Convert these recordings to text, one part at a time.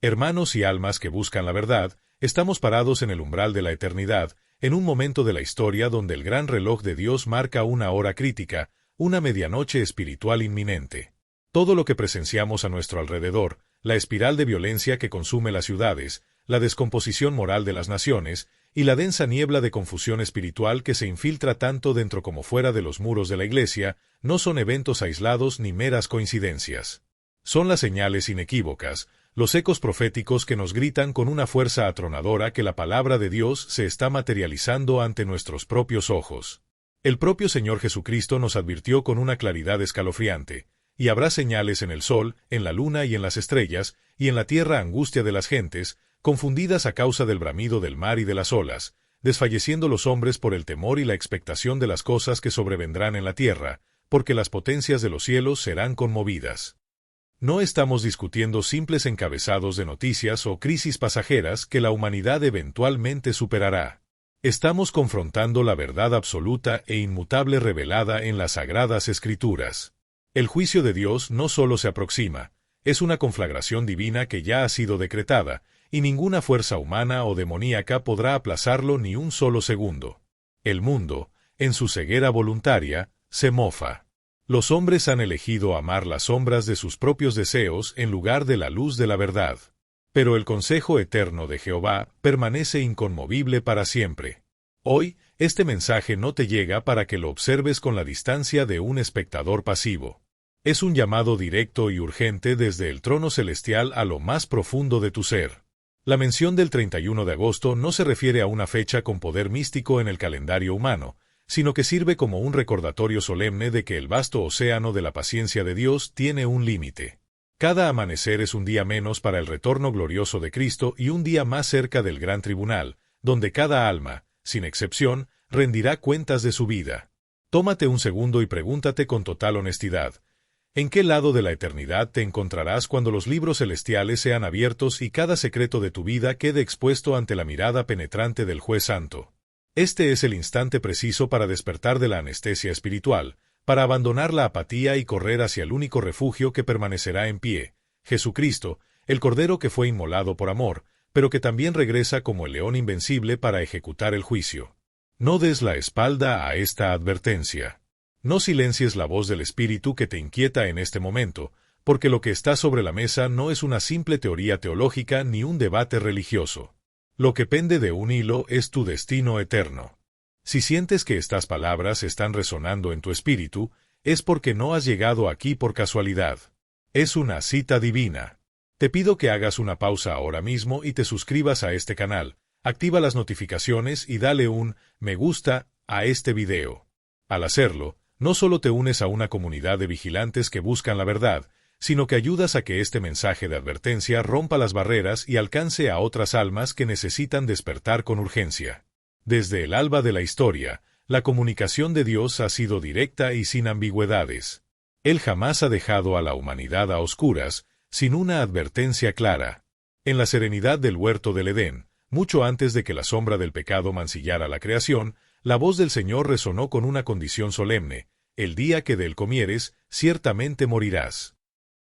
Hermanos y almas que buscan la verdad, estamos parados en el umbral de la eternidad, en un momento de la historia donde el gran reloj de Dios marca una hora crítica, una medianoche espiritual inminente. Todo lo que presenciamos a nuestro alrededor, la espiral de violencia que consume las ciudades, la descomposición moral de las naciones, y la densa niebla de confusión espiritual que se infiltra tanto dentro como fuera de los muros de la Iglesia, no son eventos aislados ni meras coincidencias. Son las señales inequívocas, los ecos proféticos que nos gritan con una fuerza atronadora que la palabra de Dios se está materializando ante nuestros propios ojos. El propio Señor Jesucristo nos advirtió con una claridad escalofriante: y habrá señales en el sol, en la luna y en las estrellas, y en la tierra angustia de las gentes, confundidas a causa del bramido del mar y de las olas, desfalleciendo los hombres por el temor y la expectación de las cosas que sobrevendrán en la tierra, porque las potencias de los cielos serán conmovidas. No estamos discutiendo simples encabezados de noticias o crisis pasajeras que la humanidad eventualmente superará. Estamos confrontando la verdad absoluta e inmutable revelada en las Sagradas Escrituras. El juicio de Dios no solo se aproxima, es una conflagración divina que ya ha sido decretada, y ninguna fuerza humana o demoníaca podrá aplazarlo ni un solo segundo. El mundo, en su ceguera voluntaria, se mofa. Los hombres han elegido amar las sombras de sus propios deseos en lugar de la luz de la verdad. Pero el consejo eterno de Jehová permanece inconmovible para siempre. Hoy, este mensaje no te llega para que lo observes con la distancia de un espectador pasivo. Es un llamado directo y urgente desde el trono celestial a lo más profundo de tu ser. La mención del 31 de agosto no se refiere a una fecha con poder místico en el calendario humano, sino que sirve como un recordatorio solemne de que el vasto océano de la paciencia de Dios tiene un límite. Cada amanecer es un día menos para el retorno glorioso de Cristo y un día más cerca del gran tribunal, donde cada alma, sin excepción, rendirá cuentas de su vida. Tómate un segundo y pregúntate con total honestidad: ¿en qué lado de la eternidad te encontrarás cuando los libros celestiales sean abiertos y cada secreto de tu vida quede expuesto ante la mirada penetrante del Juez Santo? Este es el instante preciso para despertar de la anestesia espiritual, para abandonar la apatía y correr hacia el único refugio que permanecerá en pie: Jesucristo, el Cordero que fue inmolado por amor, pero que también regresa como el león invencible para ejecutar el juicio. No des la espalda a esta advertencia. No silencies la voz del Espíritu que te inquieta en este momento, porque lo que está sobre la mesa no es una simple teoría teológica ni un debate religioso. Lo que pende de un hilo es tu destino eterno. Si sientes que estas palabras están resonando en tu espíritu, es porque no has llegado aquí por casualidad. Es una cita divina. Te pido que hagas una pausa ahora mismo y te suscribas a este canal, activa las notificaciones y dale un me gusta a este video. Al hacerlo, no solo te unes a una comunidad de vigilantes que buscan la verdad, sino que ayudas a que este mensaje de advertencia rompa las barreras y alcance a otras almas que necesitan despertar con urgencia. Desde el alba de la historia, la comunicación de Dios ha sido directa y sin ambigüedades. Él jamás ha dejado a la humanidad a oscuras, sin una advertencia clara. En la serenidad del huerto del Edén, mucho antes de que la sombra del pecado mancillara la creación, la voz del Señor resonó con una condición solemne: el día que de él comieres, ciertamente morirás.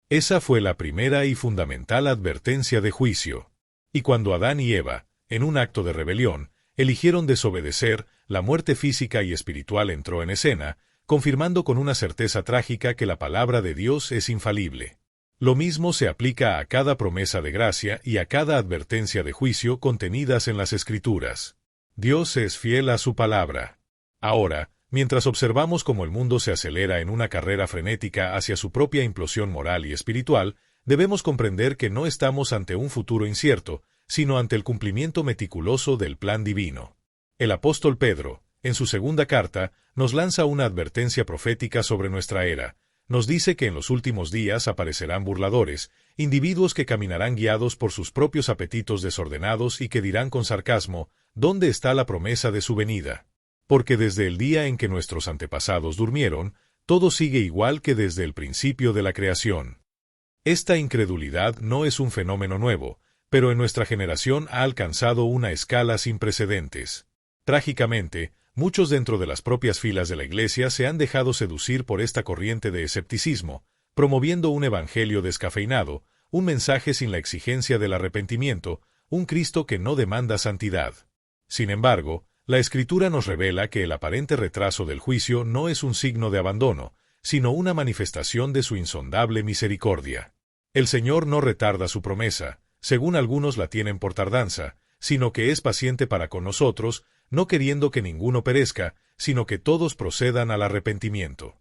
Esa fue la primera y fundamental advertencia de juicio. Y cuando Adán y Eva, en un acto de rebelión, eligieron desobedecer, la muerte física y espiritual entró en escena, confirmando con una certeza trágica que la palabra de Dios es infalible. Lo mismo se aplica a cada promesa de gracia y a cada advertencia de juicio contenidas en las Escrituras. Dios es fiel a su palabra. Ahora, mientras observamos cómo el mundo se acelera en una carrera frenética hacia su propia implosión moral y espiritual, debemos comprender que no estamos ante un futuro incierto, sino ante el cumplimiento meticuloso del plan divino. El apóstol Pedro, en su segunda carta, nos lanza una advertencia profética sobre nuestra era. Nos dice que en los últimos días aparecerán burladores, individuos que caminarán guiados por sus propios apetitos desordenados y que dirán con sarcasmo: ¿dónde está la promesa de su venida? Porque desde el día en que nuestros antepasados durmieron, todo sigue igual que desde el principio de la creación. Esta incredulidad no es un fenómeno nuevo, pero en nuestra generación ha alcanzado una escala sin precedentes. Trágicamente, muchos dentro de las propias filas de la Iglesia se han dejado seducir por esta corriente de escepticismo, promoviendo un evangelio descafeinado, un mensaje sin la exigencia del arrepentimiento, un Cristo que no demanda santidad. Sin embargo, la Escritura nos revela que el aparente retraso del juicio no es un signo de abandono, sino una manifestación de su insondable misericordia. El Señor no retarda su promesa, según algunos la tienen por tardanza, sino que es paciente para con nosotros, no queriendo que ninguno perezca, sino que todos procedan al arrepentimiento.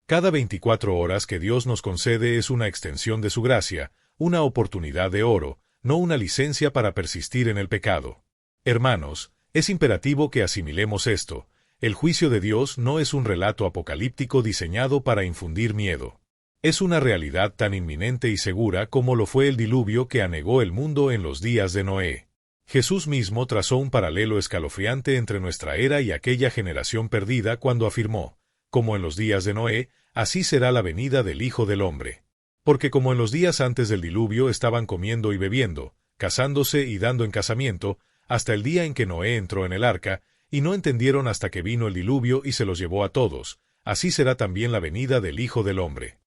Cada 24 horas que Dios nos concede es una extensión de su gracia, una oportunidad de oro, no una licencia para persistir en el pecado. Hermanos, es imperativo que asimilemos esto. El juicio de Dios no es un relato apocalíptico diseñado para infundir miedo. Es una realidad tan inminente y segura como lo fue el diluvio que anegó el mundo en los días de Noé. Jesús mismo trazó un paralelo escalofriante entre nuestra era y aquella generación perdida cuando afirmó, como en los días de Noé, así será la venida del Hijo del Hombre. Porque como en los días antes del diluvio estaban comiendo y bebiendo, casándose y dando en casamiento, hasta el día en que Noé entró en el arca, y no entendieron hasta que vino el diluvio y se los llevó a todos, así será también la venida del Hijo del Hombre.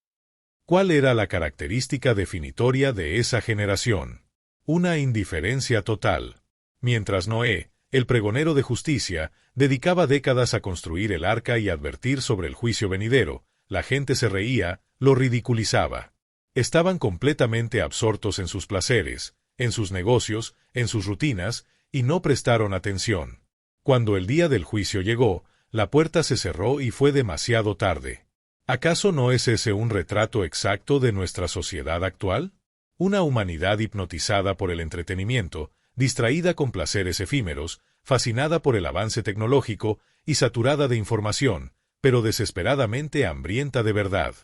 ¿Cuál era la característica definitoria de esa generación? Una indiferencia total. Mientras Noé, el pregonero de justicia, dedicaba décadas a construir el arca y advertir sobre el juicio venidero, la gente se reía, lo ridiculizaba. Estaban completamente absortos en sus placeres, en sus negocios, en sus rutinas, y no prestaron atención. Cuando el día del juicio llegó, la puerta se cerró y fue demasiado tarde. ¿Acaso no es ese un retrato exacto de nuestra sociedad actual? Una humanidad hipnotizada por el entretenimiento, distraída con placeres efímeros, fascinada por el avance tecnológico y saturada de información, pero desesperadamente hambrienta de verdad.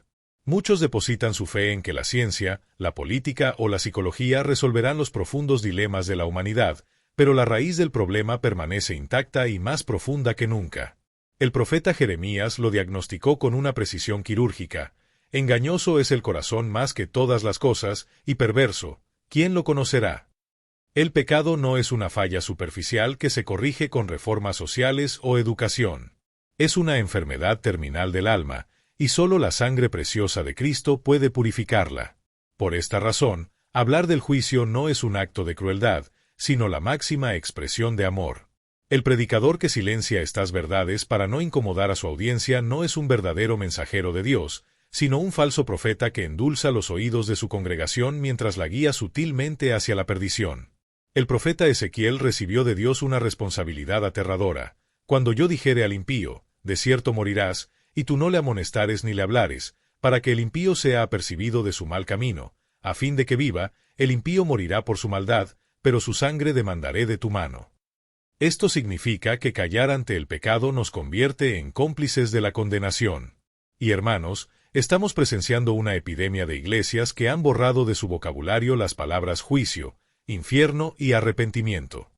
Muchos depositan su fe en que la ciencia, la política o la psicología resolverán los profundos dilemas de la humanidad, pero la raíz del problema permanece intacta y más profunda que nunca. El profeta Jeremías lo diagnosticó con una precisión quirúrgica. Engañoso es el corazón más que todas las cosas, y perverso, ¿quién lo conocerá? El pecado no es una falla superficial que se corrige con reformas sociales o educación. Es una enfermedad terminal del alma, y sólo la sangre preciosa de Cristo puede purificarla. Por esta razón, hablar del juicio no es un acto de crueldad, sino la máxima expresión de amor. El predicador que silencia estas verdades para no incomodar a su audiencia no es un verdadero mensajero de Dios, sino un falso profeta que endulza los oídos de su congregación mientras la guía sutilmente hacia la perdición. El profeta Ezequiel recibió de Dios una responsabilidad aterradora. Cuando yo dijere al impío, de cierto morirás, y tú no le amonestares ni le hablares, para que el impío sea apercibido de su mal camino, a fin de que viva, el impío morirá por su maldad, pero su sangre demandaré de tu mano. Esto significa que callar ante el pecado nos convierte en cómplices de la condenación. Y hermanos, estamos presenciando una epidemia de iglesias que han borrado de su vocabulario las palabras juicio, infierno y arrepentimiento.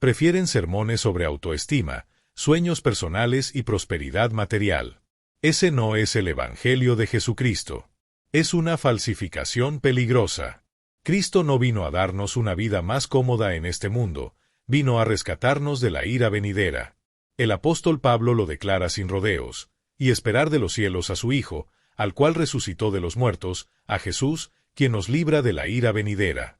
Prefieren sermones sobre autoestima, sueños personales y prosperidad material. Ese no es el Evangelio de Jesucristo. Es una falsificación peligrosa. Cristo no vino a darnos una vida más cómoda en este mundo, vino a rescatarnos de la ira venidera. El apóstol Pablo lo declara sin rodeos, y esperar de los cielos a su Hijo, al cual resucitó de los muertos, a Jesús, quien nos libra de la ira venidera.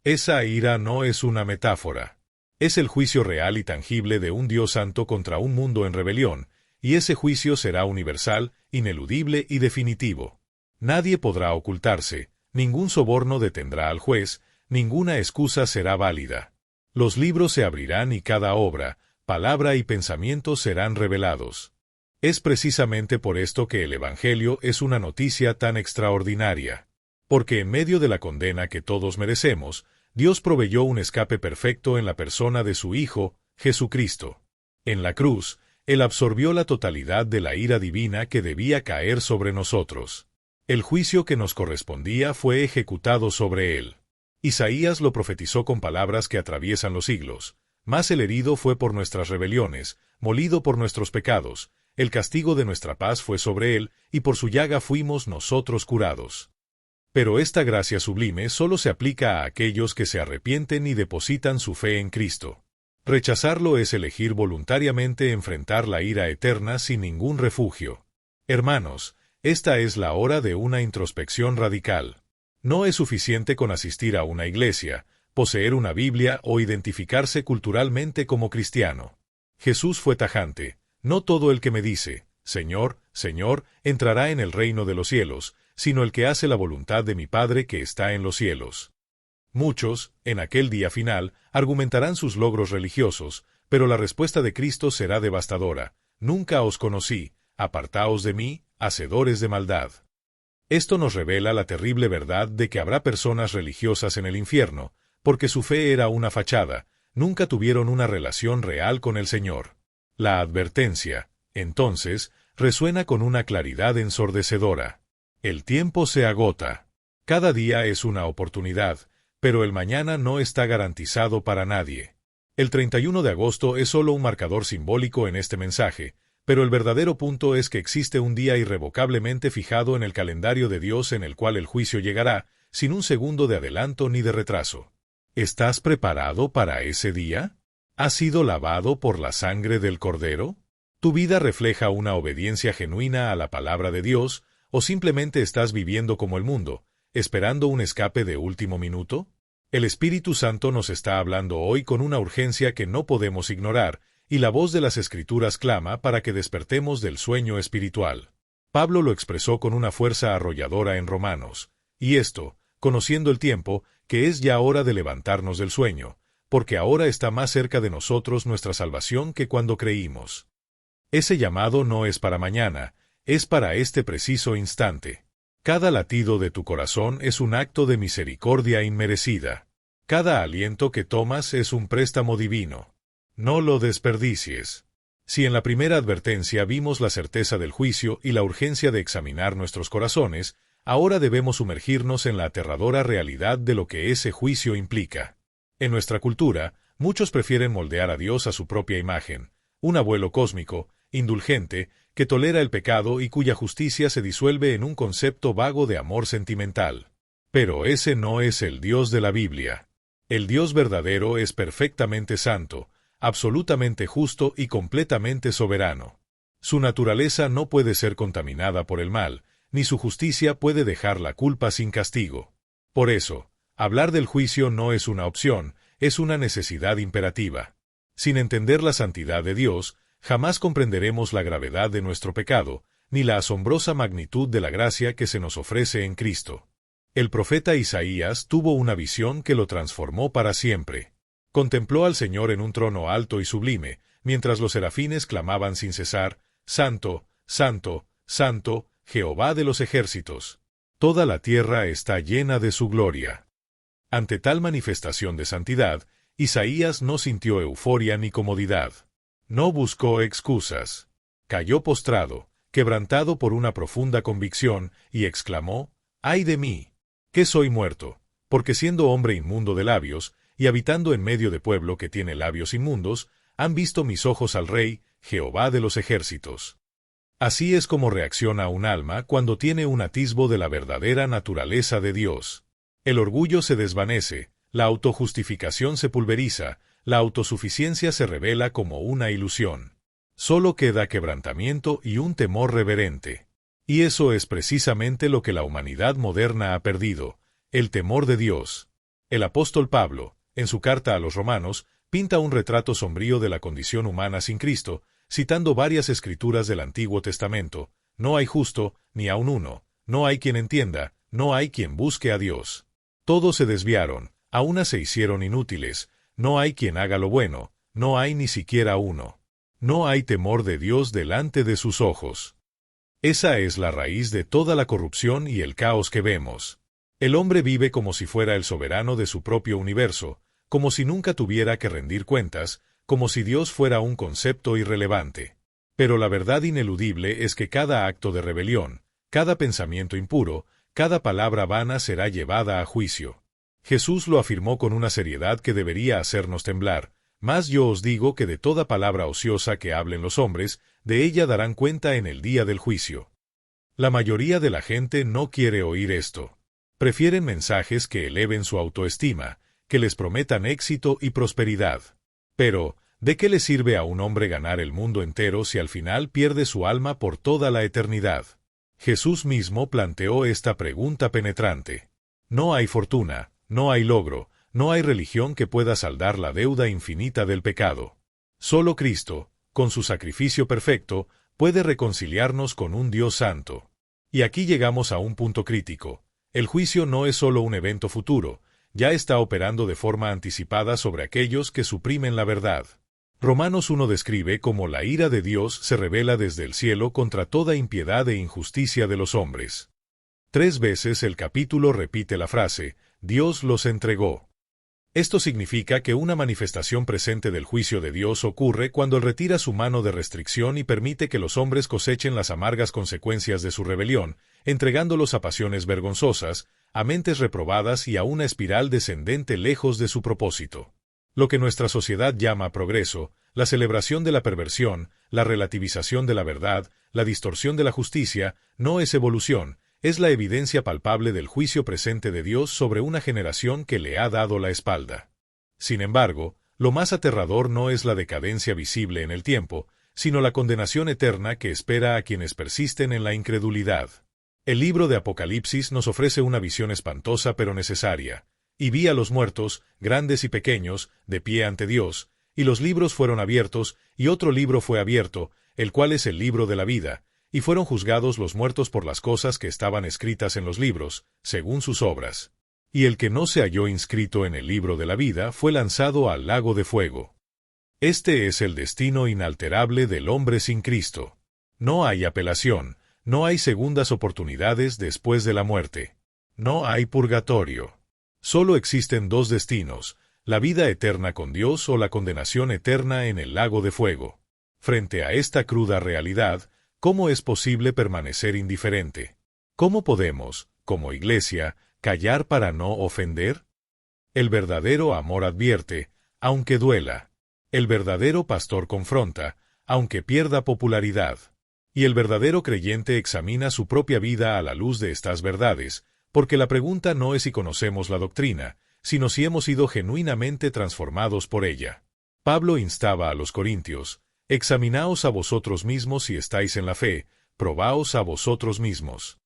Esa ira no es una metáfora. Es el juicio real y tangible de un Dios santo contra un mundo en rebelión, y ese juicio será universal, ineludible y definitivo. Nadie podrá ocultarse, ningún soborno detendrá al juez, ninguna excusa será válida. Los libros se abrirán y cada obra, palabra y pensamiento serán revelados. Es precisamente por esto que el Evangelio es una noticia tan extraordinaria. Porque en medio de la condena que todos merecemos, Dios proveyó un escape perfecto en la persona de su Hijo, Jesucristo. En la cruz, Él absorbió la totalidad de la ira divina que debía caer sobre nosotros. El juicio que nos correspondía fue ejecutado sobre Él. Isaías lo profetizó con palabras que atraviesan los siglos. Mas el herido fue por nuestras rebeliones, molido por nuestros pecados, el castigo de nuestra paz fue sobre Él, y por su llaga fuimos nosotros curados. Pero esta gracia sublime solo se aplica a aquellos que se arrepienten y depositan su fe en Cristo. Rechazarlo es elegir voluntariamente enfrentar la ira eterna sin ningún refugio. Hermanos, esta es la hora de una introspección radical. No es suficiente con asistir a una iglesia, poseer una Biblia o identificarse culturalmente como cristiano. Jesús fue tajante: no todo el que me dice, Señor, Señor, entrará en el reino de los cielos, sino el que hace la voluntad de mi Padre que está en los cielos. Muchos, en aquel día final, argumentarán sus logros religiosos, pero la respuesta de Cristo será devastadora: nunca os conocí, apartaos de mí, hacedores de maldad. Esto nos revela la terrible verdad de que habrá personas religiosas en el infierno, porque su fe era una fachada, nunca tuvieron una relación real con el Señor. La advertencia, entonces, resuena con una claridad ensordecedora. El tiempo se agota. Cada día es una oportunidad, pero el mañana no está garantizado para nadie. El 31 de agosto es solo un marcador simbólico en este mensaje, pero el verdadero punto es que existe un día irrevocablemente fijado en el calendario de Dios en el cual el juicio llegará, sin un segundo de adelanto ni de retraso. ¿Estás preparado para ese día? ¿Has sido lavado por la sangre del Cordero? ¿Tu vida refleja una obediencia genuina a la palabra de Dios, o simplemente estás viviendo como el mundo, esperando un escape de último minuto? El Espíritu Santo nos está hablando hoy con una urgencia que no podemos ignorar, y la voz de las Escrituras clama para que despertemos del sueño espiritual. Pablo lo expresó con una fuerza arrolladora en Romanos, y esto, conociendo el tiempo, que es ya hora de levantarnos del sueño, porque ahora está más cerca de nosotros nuestra salvación que cuando creímos. Ese llamado no es para mañana, es para este preciso instante. Cada latido de tu corazón es un acto de misericordia inmerecida. Cada aliento que tomas es un préstamo divino. No lo desperdicies. Si en la primera advertencia vimos la certeza del juicio y la urgencia de examinar nuestros corazones, ahora debemos sumergirnos en la aterradora realidad de lo que ese juicio implica. En nuestra cultura, muchos prefieren moldear a Dios a su propia imagen, un abuelo cósmico, indulgente, que tolera el pecado y cuya justicia se disuelve en un concepto vago de amor sentimental. Pero ese no es el Dios de la Biblia. El Dios verdadero es perfectamente santo, absolutamente justo y completamente soberano. Su naturaleza no puede ser contaminada por el mal, ni su justicia puede dejar la culpa sin castigo. Por eso, hablar del juicio no es una opción, es una necesidad imperativa. Sin entender la santidad de Dios, jamás comprenderemos la gravedad de nuestro pecado, ni la asombrosa magnitud de la gracia que se nos ofrece en Cristo. El profeta Isaías tuvo una visión que lo transformó para siempre. Contempló al Señor en un trono alto y sublime, mientras los serafines clamaban sin cesar: Santo, Santo, Santo, Jehová de los ejércitos. Toda la tierra está llena de su gloria. Ante tal manifestación de santidad, Isaías no sintió euforia ni comodidad. No buscó excusas. Cayó postrado, quebrantado por una profunda convicción, y exclamó: ¡ay de mí! Que soy muerto, porque siendo hombre inmundo de labios, y habitando en medio de pueblo que tiene labios inmundos, han visto mis ojos al Rey, Jehová de los ejércitos. Así es como reacciona un alma cuando tiene un atisbo de la verdadera naturaleza de Dios. El orgullo se desvanece, la autojustificación se pulveriza, la autosuficiencia se revela como una ilusión. Solo queda quebrantamiento y un temor reverente. Y eso es precisamente lo que la humanidad moderna ha perdido: el temor de Dios. El apóstol Pablo, en su carta a los Romanos, pinta un retrato sombrío de la condición humana sin Cristo, citando varias escrituras del Antiguo Testamento: no hay justo, ni aun uno, no hay quien entienda, no hay quien busque a Dios. Todos se desviaron, a una se hicieron inútiles, no hay quien haga lo bueno, no hay ni siquiera uno. No hay temor de Dios delante de sus ojos. Esa es la raíz de toda la corrupción y el caos que vemos. El hombre vive como si fuera el soberano de su propio universo, como si nunca tuviera que rendir cuentas, como si Dios fuera un concepto irrelevante. Pero la verdad ineludible es que cada acto de rebelión, cada pensamiento impuro, cada palabra vana será llevada a juicio. Jesús lo afirmó con una seriedad que debería hacernos temblar: mas yo os digo que de toda palabra ociosa que hablen los hombres, de ella darán cuenta en el día del juicio. La mayoría de la gente no quiere oír esto. Prefieren mensajes que eleven su autoestima, que les prometan éxito y prosperidad. Pero, ¿de qué le sirve a un hombre ganar el mundo entero si al final pierde su alma por toda la eternidad? Jesús mismo planteó esta pregunta penetrante. No hay fortuna, no hay logro, no hay religión que pueda saldar la deuda infinita del pecado. Solo Cristo, con su sacrificio perfecto, puede reconciliarnos con un Dios santo. Y aquí llegamos a un punto crítico. El juicio no es solo un evento futuro, ya está operando de forma anticipada sobre aquellos que suprimen la verdad. Romanos 1 describe cómo la ira de Dios se revela desde el cielo contra toda impiedad e injusticia de los hombres. 3 veces el capítulo repite la frase, Dios los entregó. Esto significa que una manifestación presente del juicio de Dios ocurre cuando Él retira su mano de restricción y permite que los hombres cosechen las amargas consecuencias de su rebelión, entregándolos a pasiones vergonzosas, a mentes reprobadas y a una espiral descendente lejos de su propósito. Lo que nuestra sociedad llama progreso, la celebración de la perversión, la relativización de la verdad, la distorsión de la justicia, no es evolución, es la evidencia palpable del juicio presente de Dios sobre una generación que le ha dado la espalda. Sin embargo, lo más aterrador no es la decadencia visible en el tiempo, sino la condenación eterna que espera a quienes persisten en la incredulidad. El libro de Apocalipsis nos ofrece una visión espantosa pero necesaria. Y vi a los muertos, grandes y pequeños, de pie ante Dios, y los libros fueron abiertos, y otro libro fue abierto, el cual es el libro de la vida, y fueron juzgados los muertos por las cosas que estaban escritas en los libros, según sus obras. Y el que no se halló inscrito en el libro de la vida fue lanzado al lago de fuego. Este es el destino inalterable del hombre sin Cristo. No hay apelación, no hay segundas oportunidades después de la muerte. No hay purgatorio. Solo existen 2 destinos, la vida eterna con Dios o la condenación eterna en el lago de fuego. Frente a esta cruda realidad, ¿cómo es posible permanecer indiferente? ¿Cómo podemos, como Iglesia, callar para no ofender? El verdadero amor advierte, aunque duela. El verdadero pastor confronta, aunque pierda popularidad. Y el verdadero creyente examina su propia vida a la luz de estas verdades, porque la pregunta no es si conocemos la doctrina, sino si hemos sido genuinamente transformados por ella. Pablo instaba a los corintios, examinaos a vosotros mismos si estáis en la fe, probaos a vosotros mismos.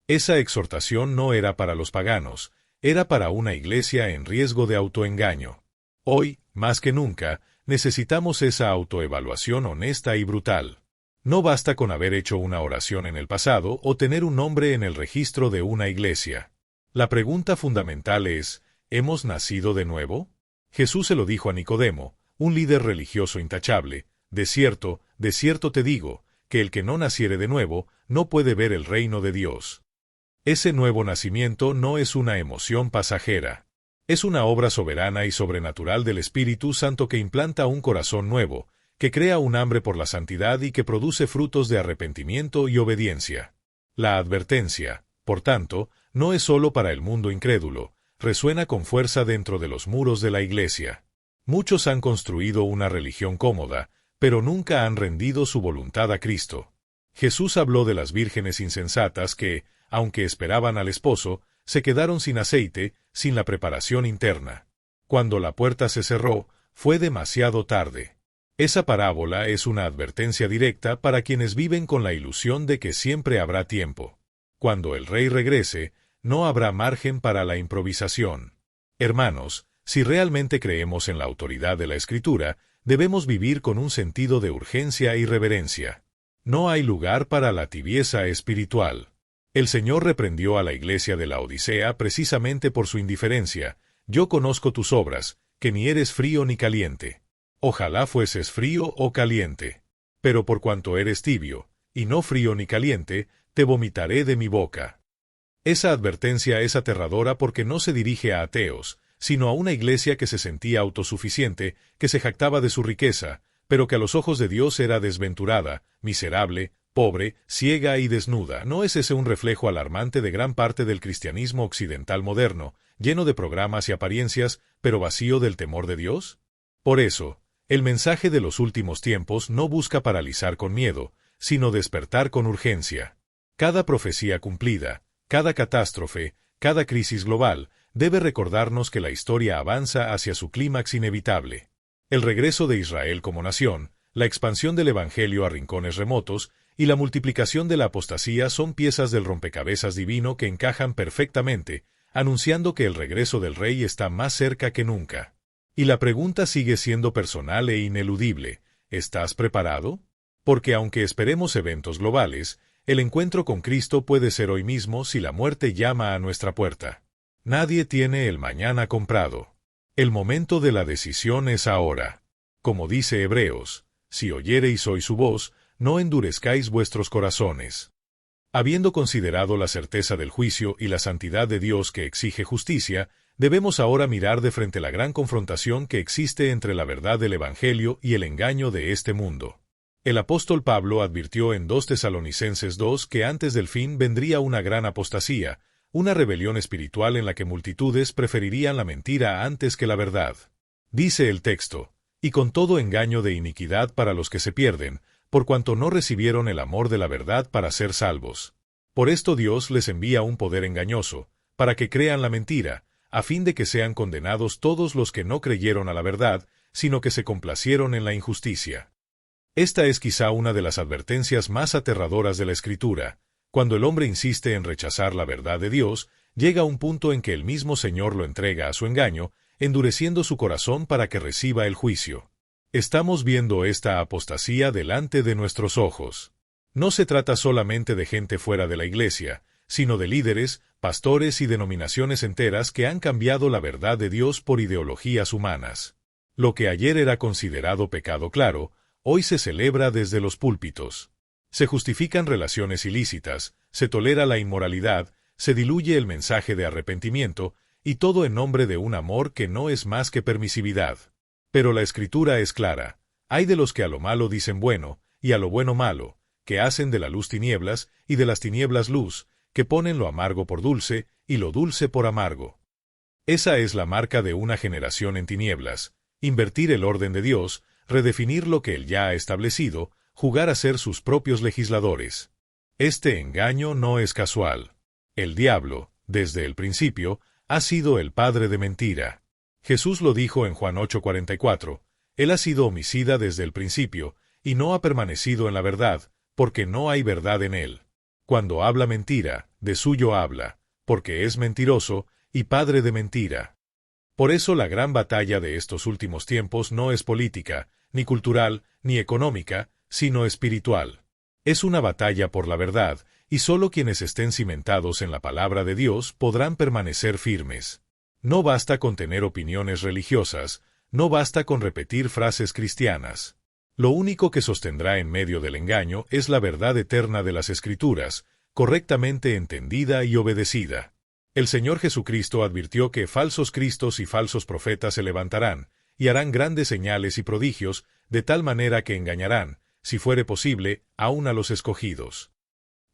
Esa exhortación no era para los paganos, era para una iglesia en riesgo de autoengaño. Hoy, más que nunca, necesitamos esa autoevaluación honesta y brutal. No basta con haber hecho una oración en el pasado o tener un nombre en el registro de una iglesia. La pregunta fundamental es, ¿hemos nacido de nuevo? Jesús se lo dijo a Nicodemo, un líder religioso intachable, de cierto te digo, que el que no naciere de nuevo, no puede ver el reino de Dios. Ese nuevo nacimiento no es una emoción pasajera. Es una obra soberana y sobrenatural del Espíritu Santo que implanta un corazón nuevo, que crea un hambre por la santidad y que produce frutos de arrepentimiento y obediencia. La advertencia, por tanto, no es sólo para el mundo incrédulo, resuena con fuerza dentro de los muros de la Iglesia. Muchos han construido una religión cómoda, pero nunca han rendido su voluntad a Cristo. Jesús habló de las vírgenes insensatas que, aunque esperaban al esposo, se quedaron sin aceite, sin la preparación interna. Cuando la puerta se cerró, fue demasiado tarde. Esa parábola es una advertencia directa para quienes viven con la ilusión de que siempre habrá tiempo. Cuando el Rey regrese, no habrá margen para la improvisación. Hermanos, si realmente creemos en la autoridad de la Escritura, debemos vivir con un sentido de urgencia y reverencia. No hay lugar para la tibieza espiritual. El Señor reprendió a la iglesia de la Odisea precisamente por su indiferencia. Yo conozco tus obras, que ni eres frío ni caliente. Ojalá fueses frío o caliente. Pero por cuanto eres tibio, y no frío ni caliente, te vomitaré de mi boca. Esa advertencia es aterradora porque no se dirige a ateos, sino a una iglesia que se sentía autosuficiente, que se jactaba de su riqueza, pero que a los ojos de Dios era desventurada, miserable, pobre, ciega y desnuda. ¿No es ese un reflejo alarmante de gran parte del cristianismo occidental moderno, lleno de programas y apariencias, pero vacío del temor de Dios? Por eso, el mensaje de los últimos tiempos no busca paralizar con miedo, sino despertar con urgencia. Cada profecía cumplida, cada catástrofe, cada crisis global, debe recordarnos que la historia avanza hacia su clímax inevitable. El regreso de Israel como nación, la expansión del Evangelio a rincones remotos y la multiplicación de la apostasía son piezas del rompecabezas divino que encajan perfectamente, anunciando que el regreso del Rey está más cerca que nunca. Y la pregunta sigue siendo personal e ineludible: ¿estás preparado? Porque aunque esperemos eventos globales, el encuentro con Cristo puede ser hoy mismo si la muerte llama a nuestra puerta. Nadie tiene el mañana comprado. El momento de la decisión es ahora. Como dice Hebreos: si oyereis hoy su voz, no endurezcáis vuestros corazones. Habiendo considerado la certeza del juicio y la santidad de Dios que exige justicia, debemos ahora mirar de frente la gran confrontación que existe entre la verdad del Evangelio y el engaño de este mundo. El apóstol Pablo advirtió en 2 Tesalonicenses 2 que antes del fin vendría una gran apostasía, una rebelión espiritual en la que multitudes preferirían la mentira antes que la verdad. Dice el texto: y con todo engaño de iniquidad para los que se pierden, por cuanto no recibieron el amor de la verdad para ser salvos. Por esto Dios les envía un poder engañoso, para que crean la mentira, a fin de que sean condenados todos los que no creyeron a la verdad, sino que se complacieron en la injusticia. Esta es quizá una de las advertencias más aterradoras de la Escritura. Cuando el hombre insiste en rechazar la verdad de Dios, llega un punto en que el mismo Señor lo entrega a su engaño, endureciendo su corazón para que reciba el juicio. Estamos viendo esta apostasía delante de nuestros ojos. No se trata solamente de gente fuera de la iglesia, sino de líderes, pastores y denominaciones enteras que han cambiado la verdad de Dios por ideologías humanas. Lo que ayer era considerado pecado claro, hoy se celebra desde los púlpitos. Se justifican relaciones ilícitas, se tolera la inmoralidad, se diluye el mensaje de arrepentimiento, y todo en nombre de un amor que no es más que permisividad. Pero la Escritura es clara: hay de los que a lo malo dicen bueno, y a lo bueno malo, que hacen de la luz tinieblas, y de las tinieblas luz, que ponen lo amargo por dulce, y lo dulce por amargo. Esa es la marca de una generación en tinieblas: invertir el orden de Dios, redefinir lo que Él ya ha establecido, jugar a ser sus propios legisladores. Este engaño no es casual. El diablo, desde el principio, ha sido el padre de mentira. Jesús lo dijo en Juan 8:44, Él ha sido homicida desde el principio, y no ha permanecido en la verdad, porque no hay verdad en él. Cuando habla mentira, de suyo habla, porque es mentiroso y padre de mentira. Por eso la gran batalla de estos últimos tiempos no es política, ni cultural, ni económica, sino espiritual. Es una batalla por la verdad, y solo quienes estén cimentados en la palabra de Dios podrán permanecer firmes. No basta con tener opiniones religiosas, no basta con repetir frases cristianas. Lo único que sostendrá en medio del engaño es la verdad eterna de las Escrituras, correctamente entendida y obedecida. El Señor Jesucristo advirtió que falsos cristos y falsos profetas se levantarán, y harán grandes señales y prodigios, de tal manera que engañarán, si fuere posible, aun a los escogidos.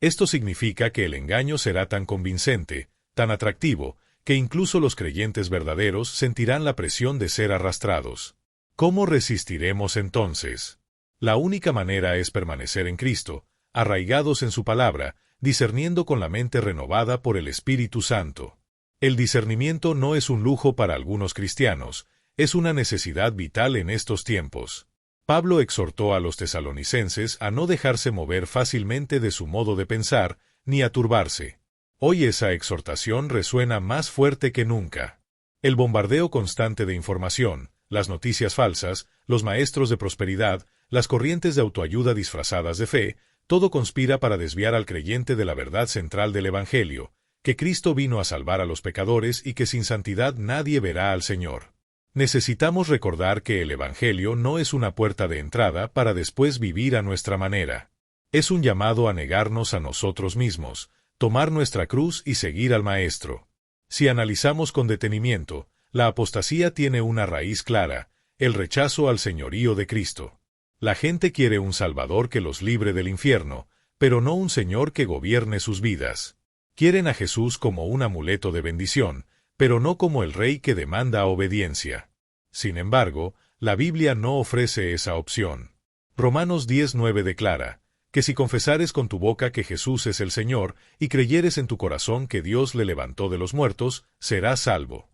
Esto significa que el engaño será tan convincente, tan atractivo, que incluso los creyentes verdaderos sentirán la presión de ser arrastrados. ¿Cómo resistiremos entonces? La única manera es permanecer en Cristo, arraigados en su palabra, discerniendo con la mente renovada por el Espíritu Santo. El discernimiento no es un lujo para algunos cristianos, es una necesidad vital en estos tiempos. Pablo exhortó a los tesalonicenses a no dejarse mover fácilmente de su modo de pensar, ni a turbarse. Hoy esa exhortación resuena más fuerte que nunca. El bombardeo constante de información, las noticias falsas, los maestros de prosperidad, las corrientes de autoayuda disfrazadas de fe, todo conspira para desviar al creyente de la verdad central del Evangelio, que Cristo vino a salvar a los pecadores y que sin santidad nadie verá al Señor. Necesitamos recordar que el Evangelio no es una puerta de entrada para después vivir a nuestra manera. Es un llamado a negarnos a nosotros mismos, tomar nuestra cruz y seguir al Maestro. Si analizamos con detenimiento, la apostasía tiene una raíz clara: el rechazo al señorío de Cristo. La gente quiere un Salvador que los libre del infierno, pero no un Señor que gobierne sus vidas. Quieren a Jesús como un amuleto de bendición, pero no como el Rey que demanda obediencia. Sin embargo, la Biblia no ofrece esa opción. Romanos 10:9 declara que si confesares con tu boca que Jesús es el Señor y creyeres en tu corazón que Dios le levantó de los muertos, serás salvo.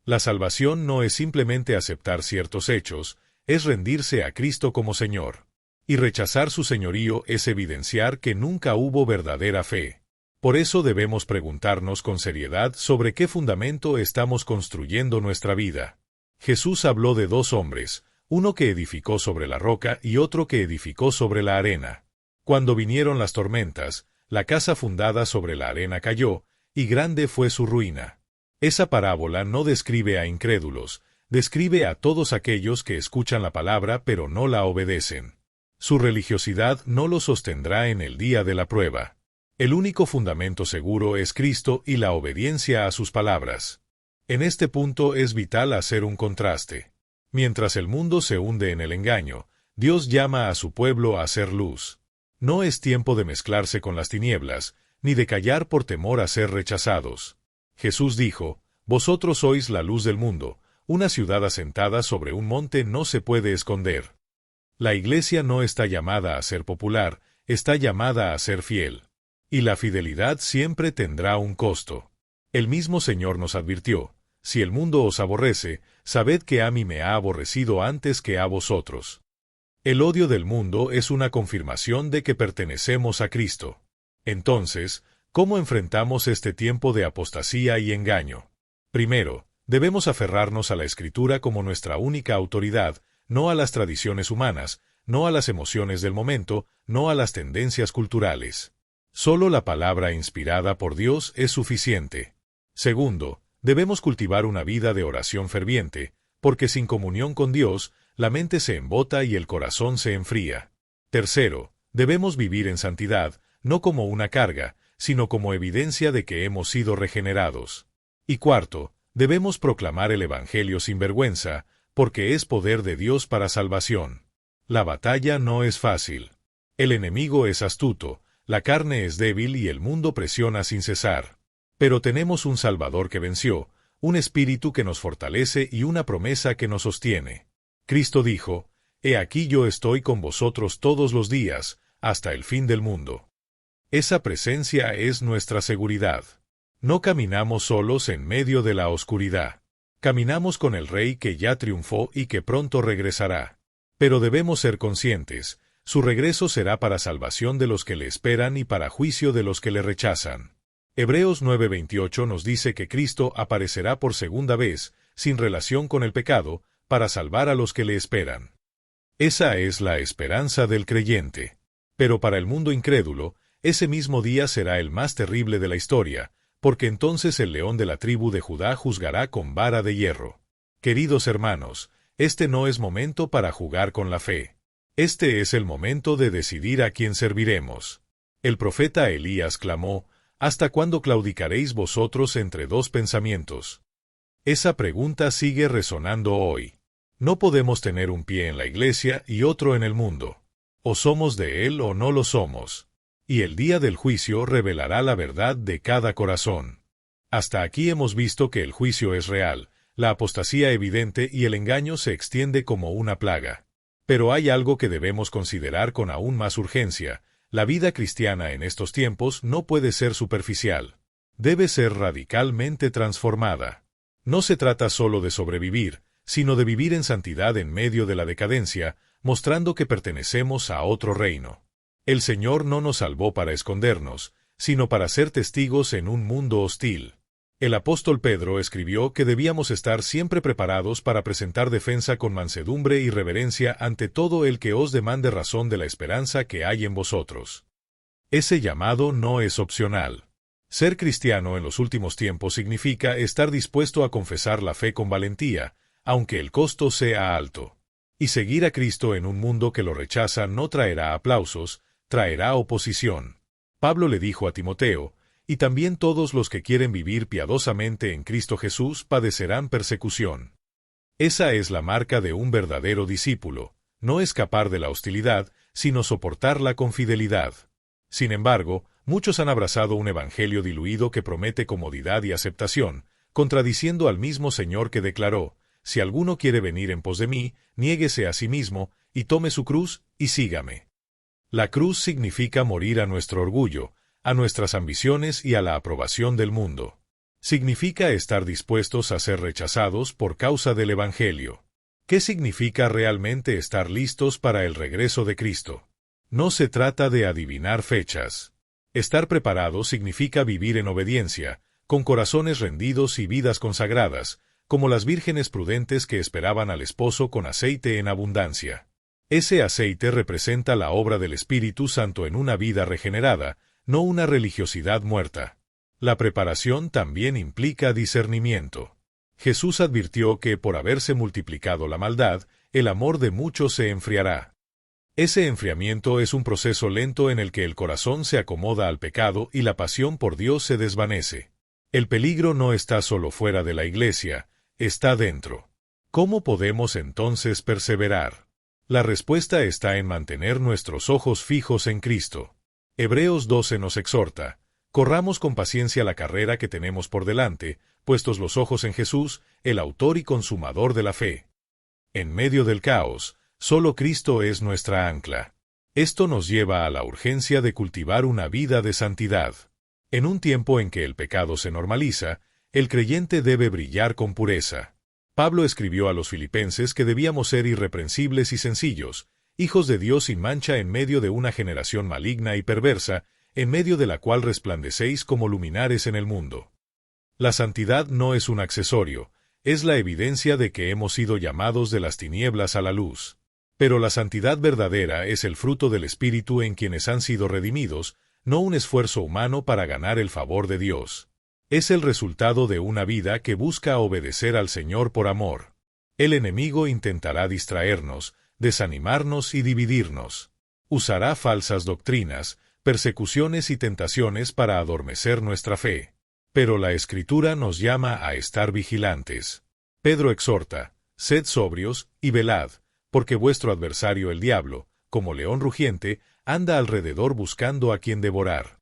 La salvación no es simplemente aceptar ciertos hechos, es rendirse a Cristo como Señor. Y rechazar su señorío es evidenciar que nunca hubo verdadera fe. Por eso debemos preguntarnos con seriedad sobre qué fundamento estamos construyendo nuestra vida. Jesús habló de dos hombres, uno que edificó sobre la roca y otro que edificó sobre la arena. Cuando vinieron las tormentas, la casa fundada sobre la arena cayó, y grande fue su ruina. Esa parábola no describe a incrédulos, describe a todos aquellos que escuchan la palabra pero no la obedecen. Su religiosidad no lo sostendrá en el día de la prueba. El único fundamento seguro es Cristo y la obediencia a sus palabras. En este punto es vital hacer un contraste. Mientras el mundo se hunde en el engaño, Dios llama a su pueblo a hacer luz. No es tiempo de mezclarse con las tinieblas, ni de callar por temor a ser rechazados. Jesús dijo, «Vosotros sois la luz del mundo, una ciudad asentada sobre un monte no se puede esconder». La Iglesia no está llamada a ser popular, está llamada a ser fiel. Y la fidelidad siempre tendrá un costo. El mismo Señor nos advirtió, «Si el mundo os aborrece, sabed que a mí me ha aborrecido antes que a vosotros». El odio del mundo es una confirmación de que pertenecemos a Cristo. Entonces, ¿cómo enfrentamos este tiempo de apostasía y engaño? Primero, debemos aferrarnos a la Escritura como nuestra única autoridad, no a las tradiciones humanas, no a las emociones del momento, no a las tendencias culturales. Solo la palabra inspirada por Dios es suficiente. Segundo, debemos cultivar una vida de oración ferviente, porque sin comunión con Dios, la mente se embota y el corazón se enfría. Tercero, debemos vivir en santidad, no como una carga, sino como evidencia de que hemos sido regenerados. Y cuarto, debemos proclamar el Evangelio sin vergüenza, porque es poder de Dios para salvación. La batalla no es fácil. El enemigo es astuto, la carne es débil y el mundo presiona sin cesar. Pero tenemos un Salvador que venció, un Espíritu que nos fortalece y una promesa que nos sostiene. Cristo dijo, «He aquí yo estoy con vosotros todos los días, hasta el fin del mundo». Esa presencia es nuestra seguridad. No caminamos solos en medio de la oscuridad. Caminamos con el Rey que ya triunfó y que pronto regresará. Pero debemos ser conscientes, su regreso será para salvación de los que le esperan y para juicio de los que le rechazan. Hebreos 9:28 nos dice que Cristo aparecerá por segunda vez, sin relación con el pecado, para salvar a los que le esperan. Esa es la esperanza del creyente. Pero para el mundo incrédulo, ese mismo día será el más terrible de la historia, porque entonces el león de la tribu de Judá juzgará con vara de hierro. Queridos hermanos, este no es momento para jugar con la fe. Este es el momento de decidir a quién serviremos. El profeta Elías clamó, «¿Hasta cuándo claudicaréis vosotros entre dos pensamientos?». Esa pregunta sigue resonando hoy. No podemos tener un pie en la iglesia y otro en el mundo. O somos de él o no lo somos. Y el día del juicio revelará la verdad de cada corazón. Hasta aquí hemos visto que el juicio es real, la apostasía evidente y el engaño se extiende como una plaga. Pero hay algo que debemos considerar con aún más urgencia. La vida cristiana en estos tiempos no puede ser superficial. Debe ser radicalmente transformada. No se trata solo de sobrevivir, sino de vivir en santidad en medio de la decadencia, mostrando que pertenecemos a otro reino. El Señor no nos salvó para escondernos, sino para ser testigos en un mundo hostil. El apóstol Pedro escribió que debíamos estar siempre preparados para presentar defensa con mansedumbre y reverencia ante todo el que os demande razón de la esperanza que hay en vosotros. Ese llamado no es opcional. Ser cristiano en los últimos tiempos significa estar dispuesto a confesar la fe con valentía, aunque el costo sea alto. Y seguir a Cristo en un mundo que lo rechaza no traerá aplausos, traerá oposición. Pablo le dijo a Timoteo, «Y también todos los que quieren vivir piadosamente en Cristo Jesús padecerán persecución». Esa es la marca de un verdadero discípulo, no escapar de la hostilidad, sino soportarla con fidelidad. Sin embargo, muchos han abrazado un evangelio diluido que promete comodidad y aceptación, contradiciendo al mismo Señor que declaró, «Si alguno quiere venir en pos de mí, niéguese a sí mismo, y tome su cruz, y sígame». La cruz significa morir a nuestro orgullo, a nuestras ambiciones y a la aprobación del mundo. Significa estar dispuestos a ser rechazados por causa del Evangelio. ¿Qué significa realmente estar listos para el regreso de Cristo? No se trata de adivinar fechas. Estar preparado significa vivir en obediencia, con corazones rendidos y vidas consagradas, como las vírgenes prudentes que esperaban al esposo con aceite en abundancia. Ese aceite representa la obra del Espíritu Santo en una vida regenerada, no una religiosidad muerta. La preparación también implica discernimiento. Jesús advirtió que por haberse multiplicado la maldad, el amor de muchos se enfriará. Ese enfriamiento es un proceso lento en el que el corazón se acomoda al pecado y la pasión por Dios se desvanece. El peligro no está solo fuera de la iglesia, está dentro. ¿Cómo podemos entonces perseverar? La respuesta está en mantener nuestros ojos fijos en Cristo. Hebreos 12 nos exhorta: corramos con paciencia la carrera que tenemos por delante, puestos los ojos en Jesús, el autor y consumador de la fe. En medio del caos, solo Cristo es nuestra ancla. Esto nos lleva a la urgencia de cultivar una vida de santidad. En un tiempo en que el pecado se normaliza, el creyente debe brillar con pureza. Pablo escribió a los filipenses que debíamos ser irreprensibles y sencillos, hijos de Dios sin mancha en medio de una generación maligna y perversa, en medio de la cual resplandecéis como luminares en el mundo. La santidad no es un accesorio, es la evidencia de que hemos sido llamados de las tinieblas a la luz. Pero la santidad verdadera es el fruto del Espíritu en quienes han sido redimidos, no un esfuerzo humano para ganar el favor de Dios. Es el resultado de una vida que busca obedecer al Señor por amor. El enemigo intentará distraernos, desanimarnos y dividirnos. Usará falsas doctrinas, persecuciones y tentaciones para adormecer nuestra fe. Pero la Escritura nos llama a estar vigilantes. Pedro exhorta: sed sobrios y velad, porque vuestro adversario el diablo, como león rugiente, anda alrededor buscando a quien devorar.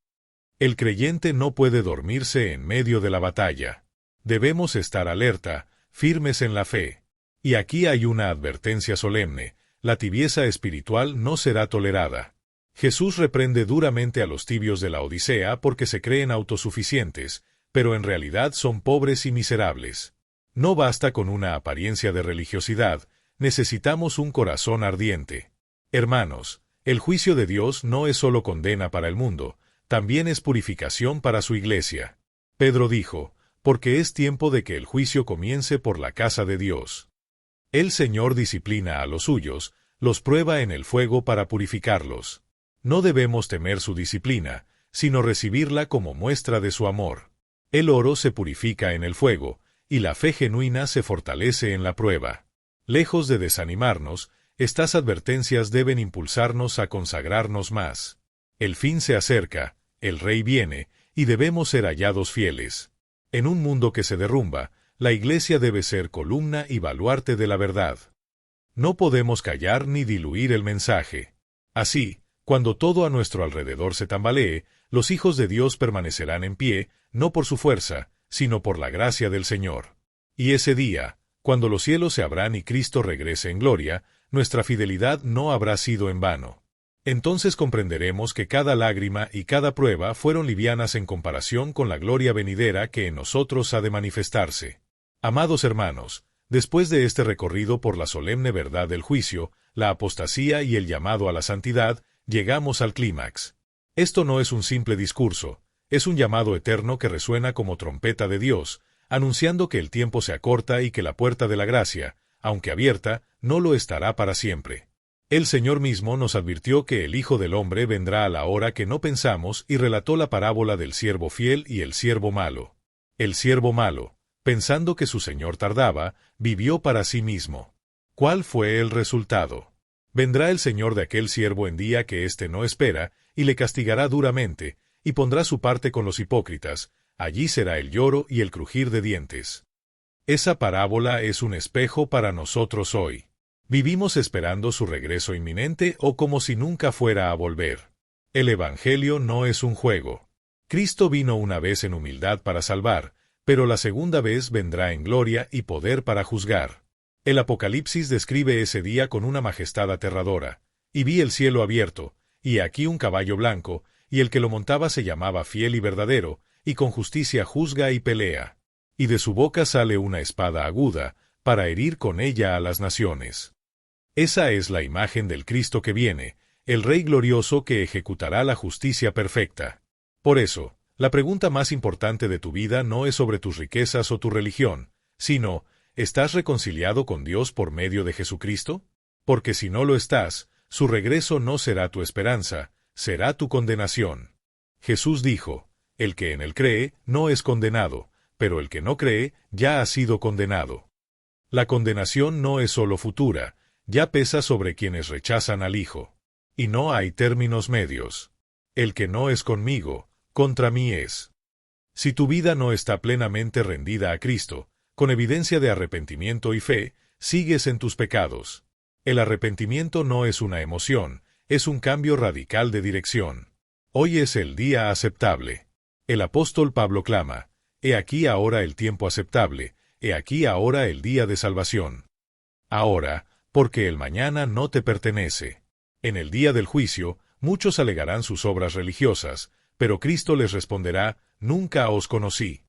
El creyente no puede dormirse en medio de la batalla. Debemos estar alerta, firmes en la fe. Y aquí hay una advertencia solemne: la tibieza espiritual no será tolerada. Jesús reprende duramente a los tibios de la Odisea porque se creen autosuficientes, pero en realidad son pobres y miserables. No basta con una apariencia de religiosidad, necesitamos un corazón ardiente. Hermanos, el juicio de Dios no es solo condena para el mundo, también es purificación para su iglesia. Pedro dijo: porque es tiempo de que el juicio comience por la casa de Dios. El Señor disciplina a los suyos, los prueba en el fuego para purificarlos. No debemos temer su disciplina, sino recibirla como muestra de su amor. El oro se purifica en el fuego, y la fe genuina se fortalece en la prueba. Lejos de desanimarnos, estas advertencias deben impulsarnos a consagrarnos más. El fin se acerca, el Rey viene, y debemos ser hallados fieles. En un mundo que se derrumba, la Iglesia debe ser columna y baluarte de la verdad. No podemos callar ni diluir el mensaje. Así, cuando todo a nuestro alrededor se tambalee, los hijos de Dios permanecerán en pie, no por su fuerza, sino por la gracia del Señor. Y ese día, cuando los cielos se abran y Cristo regrese en gloria, nuestra fidelidad no habrá sido en vano. Entonces comprenderemos que cada lágrima y cada prueba fueron livianas en comparación con la gloria venidera que en nosotros ha de manifestarse. Amados hermanos, después de este recorrido por la solemne verdad del juicio, la apostasía y el llamado a la santidad, llegamos al clímax. Esto no es un simple discurso, es un llamado eterno que resuena como trompeta de Dios, anunciando que el tiempo se acorta y que la puerta de la gracia, aunque abierta, no lo estará para siempre. El Señor mismo nos advirtió que el Hijo del Hombre vendrá a la hora que no pensamos y relató la parábola del siervo fiel y el siervo malo. El siervo malo, pensando que su señor tardaba, vivió para sí mismo. ¿Cuál fue el resultado? Vendrá el señor de aquel siervo en día que éste no espera, y le castigará duramente, y pondrá su parte con los hipócritas. Allí será el lloro y el crujir de dientes. Esa parábola es un espejo para nosotros hoy. ¿Vivimos esperando su regreso inminente o como si nunca fuera a volver? El Evangelio no es un juego. Cristo vino una vez en humildad para salvar, pero la segunda vez vendrá en gloria y poder para juzgar. El Apocalipsis describe ese día con una majestad aterradora. Y vi el cielo abierto, y aquí un caballo blanco, y el que lo montaba se llamaba Fiel y Verdadero, y con justicia juzga y pelea. Y de su boca sale una espada aguda, para herir con ella a las naciones. Esa es la imagen del Cristo que viene, el Rey glorioso que ejecutará la justicia perfecta. Por eso, la pregunta más importante de tu vida no es sobre tus riquezas o tu religión, sino, ¿estás reconciliado con Dios por medio de Jesucristo? Porque si no lo estás, su regreso no será tu esperanza, será tu condenación. Jesús dijo, el que en él cree no es condenado, pero el que no cree ya ha sido condenado. La condenación no es solo futura, ya pesa sobre quienes rechazan al Hijo. Y no hay términos medios. El que no es conmigo, contra mí es. Si tu vida no está plenamente rendida a Cristo, con evidencia de arrepentimiento y fe, sigues en tus pecados. El arrepentimiento no es una emoción, es un cambio radical de dirección. Hoy es el día aceptable. El apóstol Pablo clama, «He aquí ahora el tiempo aceptable, he aquí ahora el día de salvación». Ahora, porque el mañana no te pertenece. En el día del juicio, muchos alegarán sus obras religiosas, pero Cristo les responderá, «Nunca os conocí».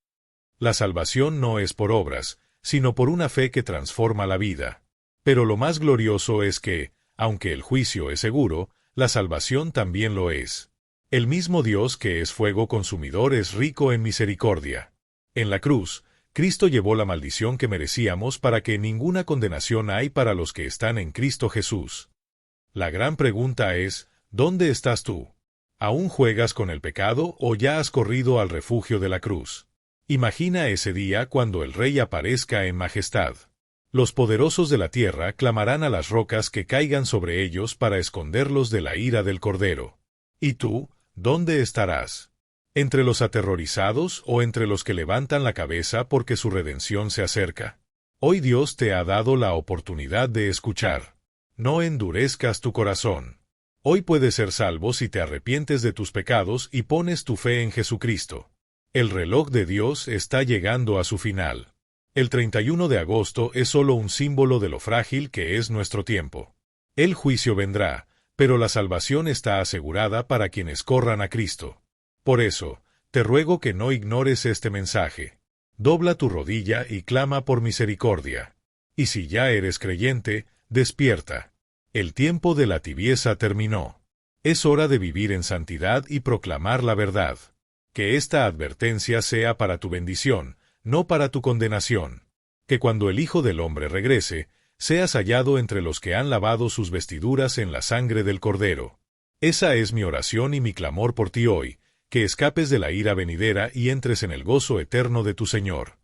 La salvación no es por obras, sino por una fe que transforma la vida. Pero lo más glorioso es que, aunque el juicio es seguro, la salvación también lo es. El mismo Dios que es fuego consumidor es rico en misericordia. En la cruz, Cristo llevó la maldición que merecíamos para que ninguna condenación hay para los que están en Cristo Jesús. La gran pregunta es, ¿dónde estás tú? ¿Aún juegas con el pecado o ya has corrido al refugio de la cruz? Imagina ese día cuando el Rey aparezca en majestad. Los poderosos de la tierra clamarán a las rocas que caigan sobre ellos para esconderlos de la ira del Cordero. ¿Y tú, dónde estarás? ¿Entre los aterrorizados o entre los que levantan la cabeza porque su redención se acerca? Hoy Dios te ha dado la oportunidad de escuchar. No endurezcas tu corazón. Hoy puedes ser salvo si te arrepientes de tus pecados y pones tu fe en Jesucristo. El reloj de Dios está llegando a su final. El 31 de agosto es solo un símbolo de lo frágil que es nuestro tiempo. El juicio vendrá, pero la salvación está asegurada para quienes corran a Cristo. Por eso, te ruego que no ignores este mensaje. Dobla tu rodilla y clama por misericordia. Y si ya eres creyente, despierta. El tiempo de la tibieza terminó. Es hora de vivir en santidad y proclamar la verdad. Que esta advertencia sea para tu bendición, no para tu condenación. Que cuando el Hijo del Hombre regrese, seas hallado entre los que han lavado sus vestiduras en la sangre del Cordero. Esa es mi oración y mi clamor por ti hoy, que escapes de la ira venidera y entres en el gozo eterno de tu Señor.